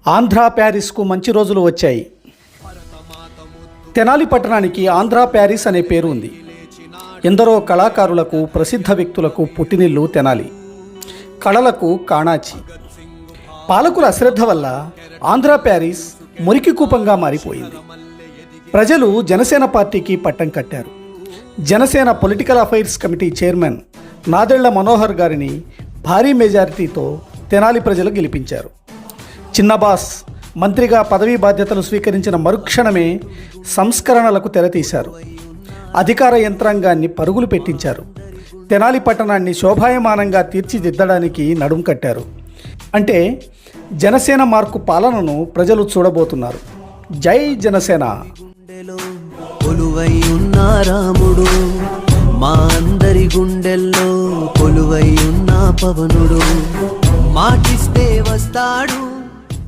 ఆంధ్ర ప్యారిస్కు మంచి రోజులు వచ్చాయి. తెనాలి పట్టణానికి ఆంధ్ర ప్యారిస్ అనే పేరు ఉంది. ఎందరో కళాకారులకు, ప్రసిద్ధ వ్యక్తులకు పుట్టినిల్లు తెనాలి. కళలకు కాణాచి. పాలకుల అశ్రద్ధ వల్ల ఆంధ్ర ప్యారిస్ మురికి కూపంగా మారిపోయింది. ప్రజలు జనసేన పార్టీకి పట్టం కట్టారు. Janasena political affairs committee chairman Nadella Manohar గారిని భారీ మెజారిటీతో తెనాలి ప్రజలు గెలిపించారు. చిన్నబాస్ మంత్రిగా పదవీ బాధ్యతలు స్వీకరించిన మరుక్షణమే సంస్కరణలకు తెరతీశారు. అధికార యంత్రాంగాన్ని పరుగులు పెట్టించారు. తెనాలి పట్టణాన్ని శోభాయమానంగా తీర్చిదిద్దడానికి నడుం కట్టారు. అంటే జనసేన మార్కు పాలనను ప్రజలు చూడబోతున్నారు. జై జనసేన. కొలువై ఉన్న రాముడు, మా అందరి గుండెల్లో కొలువై ఉన్న పవనుడు, మాటిస్తే వస్తాడు.